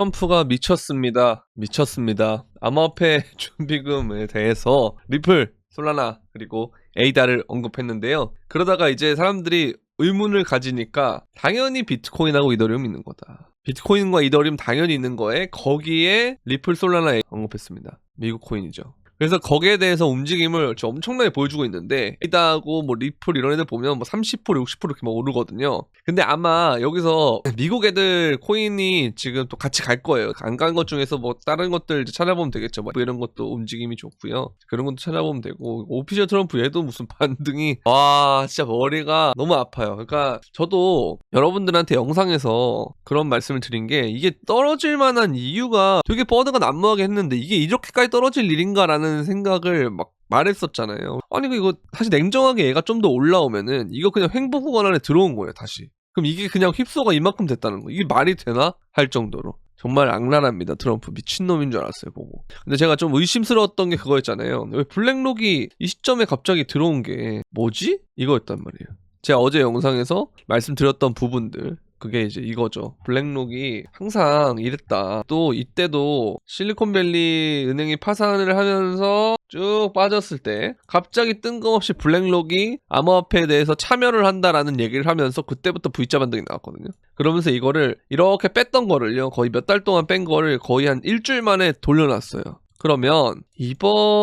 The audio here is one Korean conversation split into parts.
트럼프가 미쳤습니다. 미쳤습니다. 암호화폐 준비금에 대해서 리플, 솔라나 그리고 에이다를 언급했는데요. 그러다가 이제 사람들이 의문을 가지니까 당연히 비트코인하고 이더리움 있는 거다. 비트코인과 이더리움 당연히 있는 거에 거기에 리플, 솔라나 언급했습니다. 미국 코인이죠. 그래서 거기에 대해서 움직임을 엄청나게 보여주고 있는데 에이다하고 뭐 리플 이런 애들 보면 뭐 30% 60% 이렇게 막 오르거든요. 근데 아마 여기서 미국 애들 코인이 지금 또 같이 갈 거예요. 안 간 것 중에서 뭐 다른 것들 찾아보면 되겠죠. 뭐 이런 것도 움직임이 좋고요. 그런 것도 찾아보면 되고 오피셜 트럼프 얘도 무슨 반등이 와 진짜 머리가 너무 아파요. 그러니까 저도 여러분들한테 영상에서 그런 말씀을 드린 게 이게 떨어질 만한 이유가 되게 뻔하고 난무하게 했는데 이게 이렇게까지 떨어질 일인가라는 생각을 막 말했었잖아요. 아니 이거 사실 냉정하게 얘가 좀 더 올라오면은 이거 그냥 횡보 구간 안에 들어온 거예요 다시. 그럼 이게 그냥 휩소가 이만큼 됐다는 거. 이게 말이 되나? 할 정도로. 정말 악랄합니다. 트럼프 미친놈인 줄 알았어요 보고. 근데 제가 좀 의심스러웠던 게 그거였잖아요. 왜 블랙록이 이 시점에 갑자기 들어온 게 뭐지? 이거였단 말이에요. 제가 어제 영상에서 말씀드렸던 부분들 그게 이제 이거죠. 블랙록이 항상 이랬다. 또 이때도 실리콘밸리 은행이 파산을 하면서 쭉 빠졌을 때 갑자기 뜬금없이 블랙록이 암호화폐에 대해서 참여를 한다라는 얘기를 하면서 그때부터 V자 반등이 나왔거든요. 그러면서 이거를 이렇게 뺐던 거를요. 거의 몇 달 동안 뺀 거를 거의 한 일주일 만에 돌려놨어요. 그러면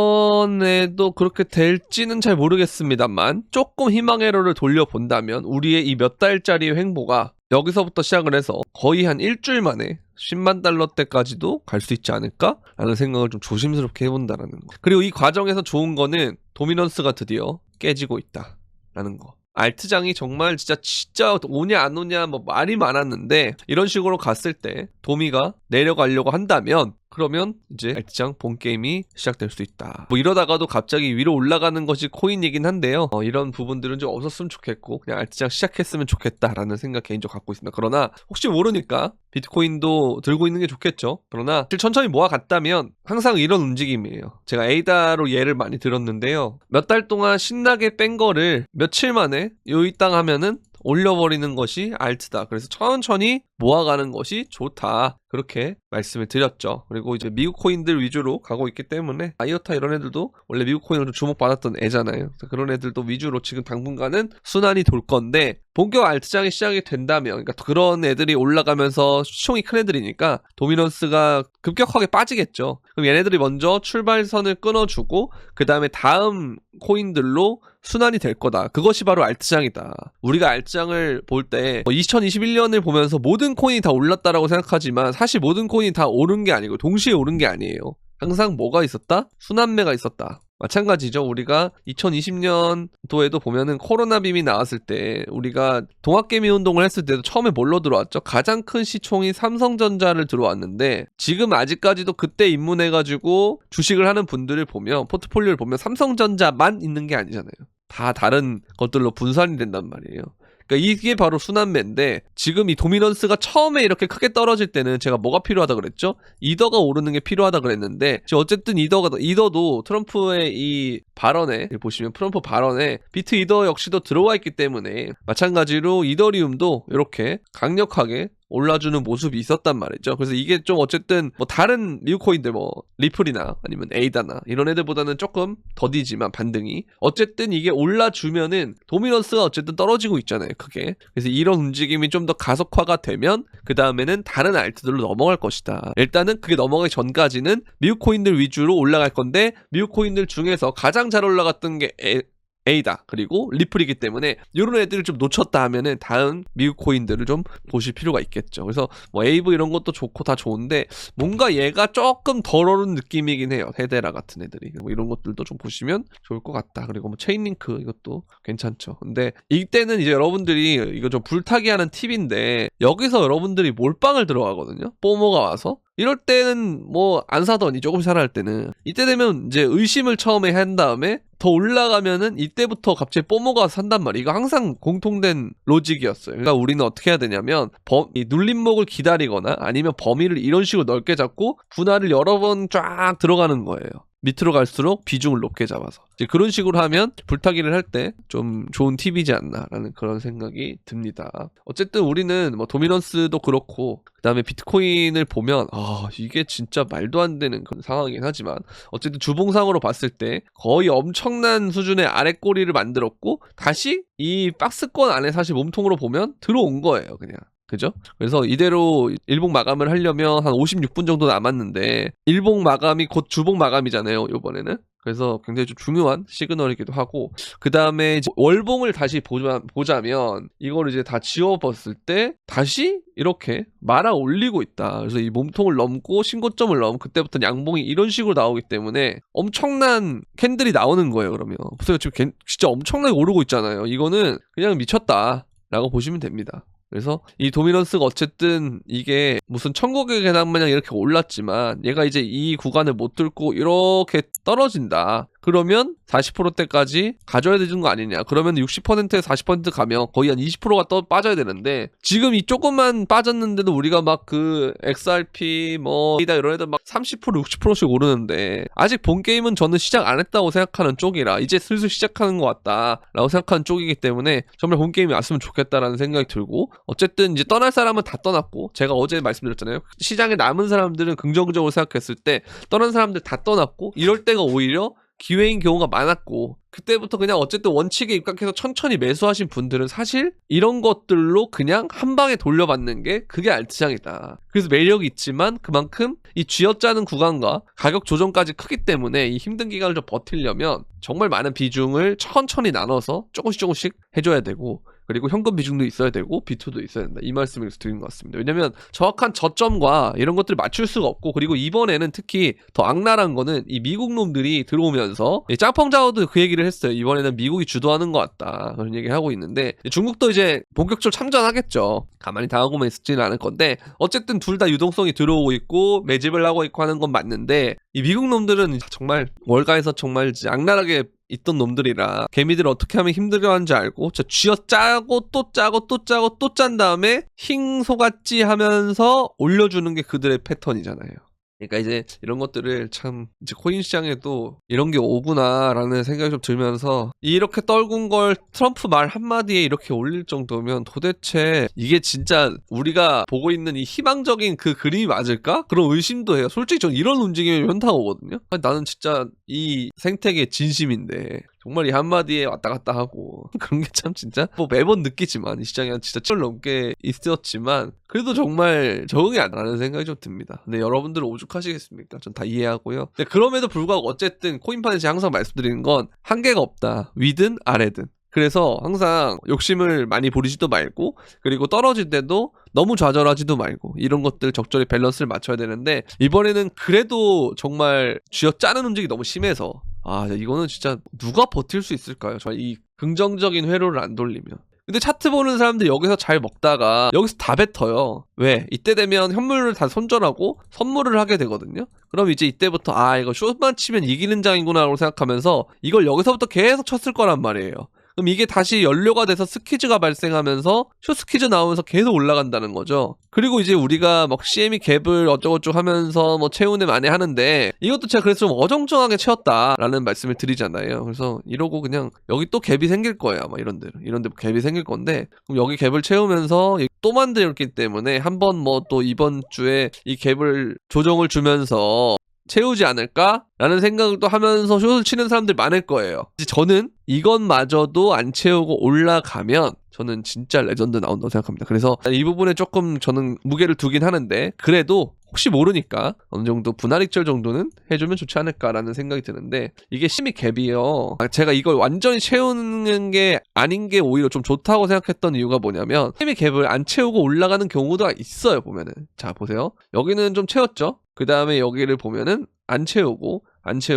이번에도 그렇게 될지는 잘 모르겠습니다만 조금 희망의 로를 돌려본다면 우리의 이 몇 달짜리 횡보가 여기서부터 시작을 해서 거의 한 일주일 만에 10만 달러대까지도 갈 수 있지 않을까? 라는 생각을 좀 조심스럽게 해본다라는 거. 그리고 이 과정에서 좋은 거는 도미넌스가 드디어 깨지고 있다 라는 거. 알트장이 정말 진짜 오냐 안 오냐 뭐 말이 많았는데 이런 식으로 갔을 때 도미가 내려가려고 한다면 그러면 이제 알트장 본 게임이 시작될 수 있다. 뭐 이러다가도 갑자기 위로 올라가는 것이 코인이긴 한데요. 이런 부분들은 좀 없었으면 좋겠고 그냥 알트장 시작했으면 좋겠다라는 생각 개인적으로 갖고 있습니다. 그러나 혹시 모르니까 비트코인도 들고 있는 게 좋겠죠. 그러나 천천히 모아갔다면 항상 이런 움직임이에요. 제가 에이다로 예를 많이 들었는데요. 몇 달 동안 신나게 뺀 거를 며칠 만에 요이 땅 하면은 올려버리는 것이 알트다. 그래서 천천히 모아가는 것이 좋다. 그렇게 말씀을 드렸죠. 그리고 이제 미국 코인들 위주로 가고 있기 때문에 아이오타 이런 애들도 원래 미국 코인으로 주목받았던 애잖아요. 그런 애들도 위주로 지금 당분간은 순환이 돌 건데 본격 알트장이 시작이 된다면 그러니까 그런 애들이 올라가면서 시총이 큰 애들이니까 도미넌스가 급격하게 빠지겠죠. 그럼 얘네들이 먼저 출발선을 끊어주고 그 다음에 다음 코인들로 순환이 될 거다. 그것이 바로 알트장이다. 우리가 알트장을 볼 때 2021년을 보면서 모든 코인이 다 올랐다라고 생각하지만 사실 모든 코인이 다 오른 게 아니고 동시에 오른 게 아니에요. 항상 뭐가 있었다? 순환매가 있었다. 마찬가지죠. 우리가 2020년도에도 보면은 코로나 빔이 나왔을 때 우리가 동학개미 운동을 했을 때도 처음에 뭘로 들어왔죠? 가장 큰 시총이 삼성전자를 들어왔는데 지금 아직까지도 그때 입문해가지고 주식을 하는 분들을 보면 포트폴리오를 보면 삼성전자만 있는 게 아니잖아요. 다 다른 것들로 분산이 된단 말이에요. 그러니까 이게 바로 순환매인데 지금 이 도미넌스가 처음에 이렇게 크게 떨어질 때는 제가 뭐가 필요하다 그랬죠? 이더가 오르는 게 필요하다 그랬는데 어쨌든 이더도 트럼프의 이 발언에 보시면 트럼프 발언에 비트 이더 역시도 들어와 있기 때문에 마찬가지로 이더리움도 이렇게 강력하게 올라주는 모습이 있었단 말이죠. 그래서 이게 좀 어쨌든 뭐 다른 미국 코인들 뭐 리플이나 아니면 에이다나 이런 애들보다는 조금 더디지만 반등이 어쨌든 이게 올라주면은 도미넌스가 어쨌든 떨어지고 있잖아요. 크게. 그래서 이런 움직임이 좀 더 가속화가 되면 그 다음에는 다른 알트들로 넘어갈 것이다. 일단은 그게 넘어가기 전까지는 미국 코인들 위주로 올라갈 건데 미국 코인들 중에서 가장 잘 올라갔던 게 에이다 그리고 리플이기 때문에 이런 애들을 좀 놓쳤다 하면은 다음 미국 코인들을 좀 보실 필요가 있겠죠. 그래서 뭐 에이브 이런 것도 좋고 다 좋은데 뭔가 얘가 조금 덜 오른 느낌이긴 해요. 헤데라 같은 애들이 뭐 이런 것들도 좀 보시면 좋을 것 같다. 그리고 뭐 체인링크 이것도 괜찮죠. 근데 이때는 이제 여러분들이 이거 좀 불타기 하는 팁인데 여기서 여러분들이 몰빵을 들어가거든요. 뽀모가 와서 이럴 때는 뭐 안 사더니 조금 살아날 때는 이때 되면 이제 의심을 처음에 한 다음에 더 올라가면은 이때부터 갑자기 뽀모가 산단 말이에요. 이거 항상 공통된 로직이었어요. 그러니까 우리는 어떻게 해야 되냐면 이 눌림목을 기다리거나 아니면 범위를 이런 식으로 넓게 잡고 분할을 여러 번 쫙 들어가는 거예요. 밑으로 갈수록 비중을 높게 잡아서 이제 그런 식으로 하면 불타기를 할 때 좀 좋은 팁이지 않나라는 그런 생각이 듭니다. 어쨌든 우리는 뭐 도미넌스도 그렇고 그 다음에 비트코인을 보면 이게 진짜 말도 안 되는 그런 상황이긴 하지만 어쨌든 주봉상으로 봤을 때 거의 엄청난 수준의 아랫꼬리를 만들었고 다시 이 박스권 안에 사실 몸통으로 보면 들어온 거예요 그냥. 그죠? 그래서 이대로 일봉 마감을 하려면 한 56분 정도 남았는데 일봉 마감이 곧 주봉 마감이잖아요 이번에는. 그래서 굉장히 좀 중요한 시그널이기도 하고 그 다음에 월봉을 다시 보자면 이걸 이제 다 지워봤을 때 다시 이렇게 말아 올리고 있다. 그래서 이 몸통을 넘고 신고점을 넘으면 그때부터 양봉이 이런 식으로 나오기 때문에 엄청난 캔들이 나오는 거예요. 그러면 보세요 지금 진짜 엄청나게 오르고 있잖아요. 이거는 그냥 미쳤다 라고 보시면 됩니다. 그래서 이 도미넌스가 어쨌든 이게 무슨 천국의 계단 마냥 이렇게 올랐지만 얘가 이제 이 구간을 못 뚫고 이렇게 떨어진다. 그러면 40%대까지 가져야 되는 거 아니냐. 그러면 60%에 40% 가면 거의 한 20%가 빠져야 되는데 지금 이 조금만 빠졌는데도 우리가 막 그 XRP 뭐 이다 이런 애들 막 30% 60%씩 오르는데 아직 본 게임은 저는 시작 안 했다고 생각하는 쪽이라 이제 슬슬 시작하는 것 같다 라고 생각하는 쪽이기 때문에 정말 본 게임이 왔으면 좋겠다라는 생각이 들고 어쨌든 이제 떠날 사람은 다 떠났고 제가 어제 말씀드렸잖아요. 시장에 남은 사람들은 긍정적으로 생각했을 때 떠난 사람들 다 떠났고 이럴 때가 오히려 기회인 경우가 많았고 그때부터 그냥 어쨌든 원칙에 입각해서 천천히 매수하신 분들은 사실 이런 것들로 그냥 한 방에 돌려받는 게 그게 알트장이다. 그래서 매력이 있지만 그만큼 이 쥐어짜는 구간과 가격 조정까지 크기 때문에 이 힘든 기간을 좀 버티려면 정말 많은 비중을 천천히 나눠서 조금씩 해줘야 되고 그리고 현금 비중도 있어야 되고 B2도 있어야 된다. 이 말씀을 드린 것 같습니다. 왜냐면 정확한 저점과 이런 것들을 맞출 수가 없고 그리고 이번에는 특히 더 악랄한 거는 이 미국 놈들이 들어오면서 짱펑자오도 그 얘기를 했어요. 이번에는 미국이 주도하는 것 같다. 그런 얘기를 하고 있는데 중국도 이제 본격적으로 참전하겠죠. 가만히 당하고만 있지는 않을 건데 어쨌든 둘 다 유동성이 들어오고 있고 매집을 하고 있고 하는 건 맞는데 이 미국 놈들은 정말 월가에서 정말 악랄하게 있던 놈들이라 개미들 어떻게 하면 힘들어하는지 알고 쥐어짜고 또 짜고 또 짜고 또 짠 다음에 힝소같지 하면서 올려주는 게 그들의 패턴이잖아요. 그러니까 이제 이런 것들을 참 이제 코인 시장에도 이런 게 오구나라는 생각이 좀 들면서 이렇게 떨군 걸 트럼프 말 한마디에 이렇게 올릴 정도면 도대체 이게 진짜 우리가 보고 있는 이 희망적인 그 그림이 맞을까? 그런 의심도 해요. 솔직히 전 이런 움직임이 현타가 오거든요. 나는 진짜 이 생태계 진심인데 정말 이 한마디에 왔다 갔다 하고 그런 게 참 진짜 뭐 매번 느끼지만 이 시장이 한 진짜 7월 넘게 있었지만 그래도 정말 적응이 안 나는 생각이 좀 듭니다. 근데 여러분들은 오죽하시겠습니까? 전 다 이해하고요. 근데 그럼에도 불구하고 어쨌든 코인판에서 항상 말씀드리는 건 한계가 없다. 위든 아래든. 그래서 항상 욕심을 많이 부리지도 말고 그리고 떨어질 때도 너무 좌절하지도 말고 이런 것들 적절히 밸런스를 맞춰야 되는데 이번에는 그래도 정말 쥐어짜는 움직임이 너무 심해서 이거는 진짜 누가 버틸 수 있을까요? 저 이 긍정적인 회로를 안 돌리면. 근데 차트 보는 사람들 여기서 잘 먹다가 여기서 다 뱉어요. 왜? 이때 되면 현물을 다 손절하고 선물을 하게 되거든요. 그럼 이제 이때부터 이거 숏만 치면 이기는 장이구나 라고 생각하면서 이걸 여기서부터 계속 쳤을 거란 말이에요. 그럼 이게 다시 연료가 돼서 스퀴즈가 발생하면서 숏스퀴즈 나오면서 계속 올라간다는 거죠. 그리고 이제 우리가 막 CME 갭을 어쩌고저쩌고 하면서 뭐 채우네 많이 하는데 이것도 제가 그래서 좀 어정쩡하게 채웠다라는 말씀을 드리잖아요. 그래서 이러고 그냥 여기 또 갭이 생길 거예요. 아마 이런데 갭이 생길 건데 그럼 여기 갭을 채우면서 또 만들었기 때문에 한번 뭐 또 이번 주에 이 갭을 조정을 주면서 채우지 않을까라는 생각을 또 하면서 숏을 치는 사람들 많을 거예요. 저는 이것마저도 안 채우고 올라가면 저는 진짜 레전드 나온다고 생각합니다. 그래서 이 부분에 조금 저는 무게를 두긴 하는데 그래도 혹시 모르니까 어느 정도 분할익절 정도는 해주면 좋지 않을까라는 생각이 드는데 이게 심히 갭이요. 제가 이걸 완전히 채우는 게 아닌 게 오히려 좀 좋다고 생각했던 이유가 뭐냐면 심히 갭을 안 채우고 올라가는 경우도 있어요. 보면은 자 보세요. 여기는 좀 채웠죠. 그 다음에 여기를 보면은 안 채우고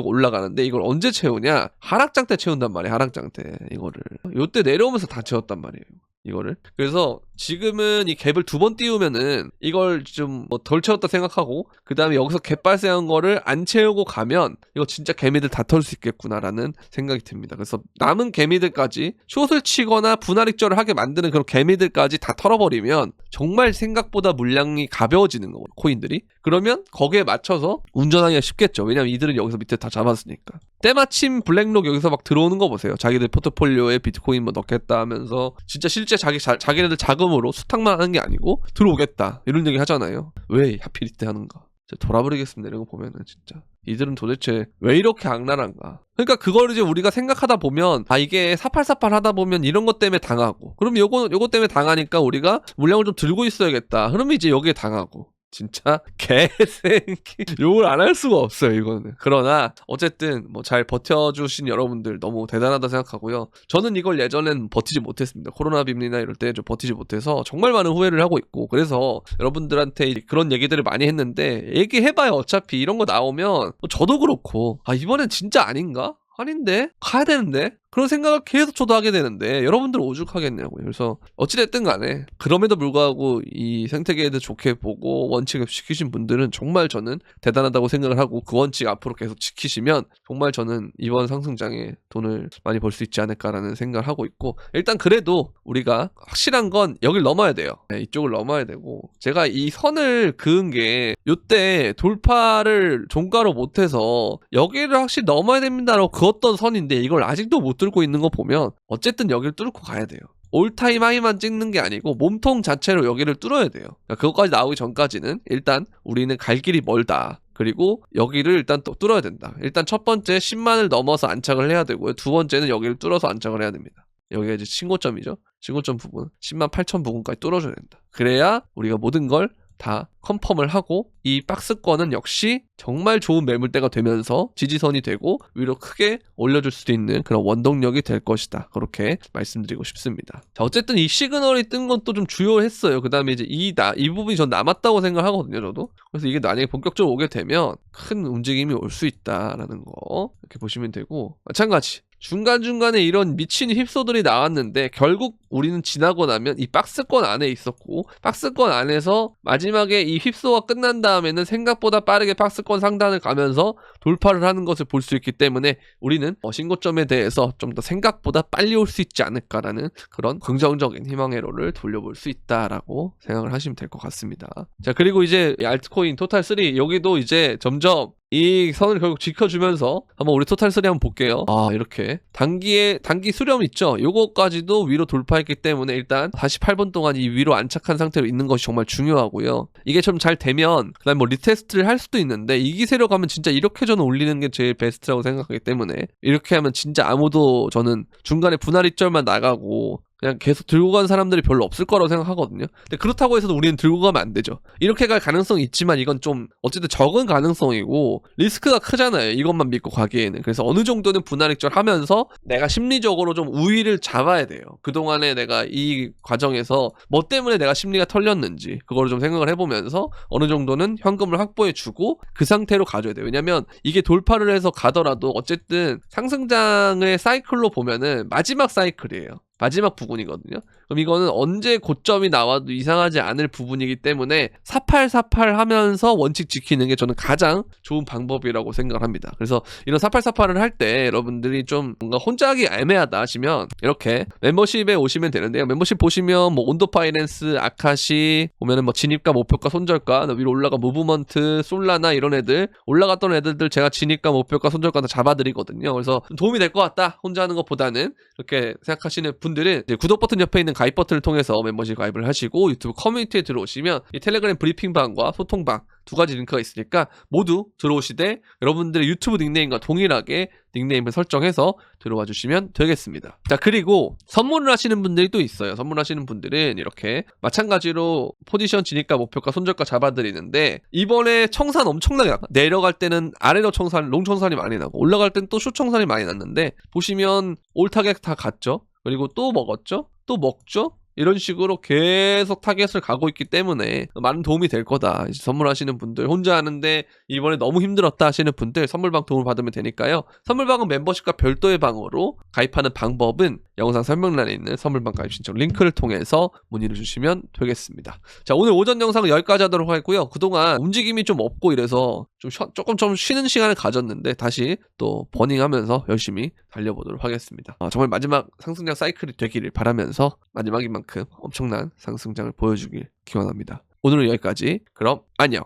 올라가는데 이걸 언제 채우냐? 하락장 때 채운단 말이에요. 하락장 때 이거를 요때 내려오면서 다 채웠단 말이에요. 이거를. 그래서 지금은 이 갭을 두 번 띄우면은 이걸 좀 뭐 덜 채웠다 생각하고 그 다음에 여기서 갭 발생한 거를 안 채우고 가면 이거 진짜 개미들 다 털 수 있겠구나라는 생각이 듭니다. 그래서 남은 개미들까지 숏을 치거나 분할익절을 하게 만드는 그런 개미들까지 다 털어버리면 정말 생각보다 물량이 가벼워지는 거고 코인들이. 그러면 거기에 맞춰서 운전하기가 쉽겠죠. 왜냐면 이들은 여기서 밑에 다 잡았으니까. 때마침 블랙록 여기서 막 들어오는 거 보세요. 자기들 포트폴리오에 비트코인 뭐 넣겠다 하면서 진짜 실제 자기네들 자금으로 수탁만 하는 게 아니고 들어오겠다 이런 얘기 하잖아요. 왜 하필 이때 하는가. 돌아버리겠습니다. 이런 거 보면은 진짜 이들은 도대체 왜 이렇게 악랄한가. 그러니까 그걸 이제 우리가 생각하다 보면 이게 사팔사팔 하다 보면 이런 것 때문에 당하고, 그럼 요거 때문에 당하니까 우리가 물량을 좀 들고 있어야겠다. 그러면 이제 여기에 당하고. 진짜 개새끼 욕을 안 할 수가 없어요 이거는. 그러나 어쨌든 뭐 잘 버텨주신 여러분들 너무 대단하다 생각하고요. 저는 이걸 예전엔 버티지 못했습니다. 코로나 빔이나 이럴 때 좀 버티지 못해서 정말 많은 후회를 하고 있고, 그래서 여러분들한테 그런 얘기들을 많이 했는데 얘기해봐요. 어차피 이런 거 나오면 저도 그렇고 이번엔 진짜 아닌가? 아닌데? 가야 되는데? 그런 생각을 계속 저도 하게 되는데 여러분들 오죽하겠냐고요. 그래서 어찌됐든 간에 그럼에도 불구하고 이 생태계에도 좋게 보고 원칙을 지키신 분들은 정말 저는 대단하다고 생각을 하고, 그 원칙 앞으로 계속 지키시면 정말 저는 이번 상승장에 돈을 많이 벌 수 있지 않을까라는 생각을 하고 있고, 일단 그래도 우리가 확실한 건 여길 넘어야 돼요. 네, 이쪽을 넘어야 되고, 제가 이 선을 그은 게 요때 돌파를 종가로 못해서 여기를 확실히 넘어야 됩니다라고 그었던 선인데 이걸 아직도 못 뚫고 있는 거 보면 어쨌든 여기를 뚫고 가야 돼요. 올타임 하이만 찍는 게 아니고 몸통 자체로 여기를 뚫어야 돼요. 그러니까 그것까지 나오기 전까지는 일단 우리는 갈 길이 멀다. 그리고 여기를 일단 또 뚫어야 된다. 일단 첫 번째 10만을 넘어서 안착을 해야 되고요. 두 번째는 여기를 뚫어서 안착을 해야 됩니다. 여기가 이제 신고점이죠. 신고점 부분 10만 8천 부근까지 뚫어줘야 된다. 그래야 우리가 모든 걸 다 컨펌을 하고 이 박스권은 역시 정말 좋은 매물대가 되면서 지지선이 되고 위로 크게 올려줄 수도 있는 그런 원동력이 될 것이다. 그렇게 말씀드리고 싶습니다. 자, 어쨌든 이 시그널이 뜬 건 또 좀 주요했어요. 그 다음에 이제 이 부분이 전 남았다고 생각하거든요, 저도. 그래서 이게 만약에 본격적으로 오게 되면 큰 움직임이 올 수 있다라는 거 이렇게 보시면 되고, 마찬가지. 중간중간에 이런 미친 휩소들이 나왔는데 결국 우리는 지나고 나면 이 박스권 안에 있었고, 박스권 안에서 마지막에 이 휩소가 끝난 다음에는 생각보다 빠르게 박스권 상단을 가면서 돌파를 하는 것을 볼 수 있기 때문에 우리는 신고점에 대해서 좀 더 생각보다 빨리 올 수 있지 않을까라는 그런 긍정적인 희망의 로를 돌려볼 수 있다라고 생각을 하시면 될 것 같습니다. 자, 그리고 이제 알트코인 토탈3 여기도 이제 점점 이 선을 결국 지켜주면서 한번 우리 토탈3 한번 볼게요. 이렇게 단기 수렴 있죠. 요거까지도 위로 돌파했기 때문에 일단 48분 동안 이 위로 안착한 상태로 있는 것이 정말 중요하고요. 이게 좀 잘 되면 그다음 뭐 리테스트를 할 수도 있는데, 이 기세로 가면 진짜 이렇게 저는 올리는 게 제일 베스트라고 생각하기 때문에 이렇게 하면 진짜 아무도, 저는 중간에 분할 입절만 나가고 그냥 계속 들고 간 사람들이 별로 없을 거라고 생각하거든요. 근데 그렇다고 해서도 우리는 들고 가면 안 되죠. 이렇게 갈 가능성이 있지만 이건 좀 어쨌든 적은 가능성이고 리스크가 크잖아요. 이것만 믿고 가기에는. 그래서 어느 정도는 분할 입절하면서 내가 심리적으로 좀 우위를 잡아야 돼요. 그동안에 내가 이 과정에서 뭐 때문에 내가 심리가 털렸는지 그거를 좀 생각을 해보면서 어느 정도는 현금을 확보해주고 그 상태로 가져야 돼요. 왜냐면 이게 돌파를 해서 가더라도 어쨌든 상승장의 사이클로 보면은 마지막 사이클이에요. 마지막 부분이거든요. 그럼 이거는 언제 고점이 나와도 이상하지 않을 부분이기 때문에 4848 하면서 원칙 지키는 게 저는 가장 좋은 방법이라고 생각을 합니다. 그래서 이런 4848을 할 때 여러분들이 좀 뭔가 혼자 하기 애매하다 하시면 이렇게 멤버십에 오시면 되는데요. 멤버십 보시면 뭐 온도 파이낸스, 아카시 보면은 뭐 진입가, 목표가, 손절가, 위로 올라가 무브먼트, 솔라나 이런 애들, 올라갔던 애들들 제가 진입가, 목표가, 손절가 다 잡아드리거든요. 그래서 도움이 될 것 같다. 혼자 하는 것보다는 그렇게 생각하시는 분들은 이제 구독 버튼 옆에 있는 가입 버튼을 통해서 멤버십 가입을 하시고 유튜브 커뮤니티에 들어오시면 이 텔레그램 브리핑방과 소통방 두 가지 링크가 있으니까 모두 들어오시되 여러분들의 유튜브 닉네임과 동일하게 닉네임을 설정해서 들어와 주시면 되겠습니다. 자, 그리고 선물을 하시는 분들이 또 있어요. 선물하시는 분들은 이렇게 마찬가지로 포지션 진입가, 목표가, 손절가 잡아드리는데 이번에 청산 엄청나게 나가. 내려갈 때는 아래로 청산, 롱 청산이 많이 나고 올라갈 때는 또 숏 청산이 많이 났는데 보시면 올 타겟 다 갔죠. 그리고 또 먹었죠. 또 먹죠. 이런 식으로 계속 타겟을 가고 있기 때문에 많은 도움이 될 거다. 이제 선물하시는 분들, 혼자 하는데 이번에 너무 힘들었다 하시는 분들 선물방 도움을 받으면 되니까요. 선물방은 membership과 별도의 방으로 가입하는 방법은 영상 설명란에 있는 선물방 가입 신청 링크를 통해서 문의를 주시면 되겠습니다. 자, 오늘 오전 영상은 여기까지 하도록 하고요. 그동안 움직임이 좀 없고 이래서 조금 좀 쉬는 시간을 가졌는데 다시 또 버닝하면서 열심히 달려보도록 하겠습니다. 정말 마지막 상승장 사이클이 되기를 바라면서 마지막인 만큼 엄청난 상승장을 보여주길 기원합니다. 오늘은 여기까지. 그럼 안녕.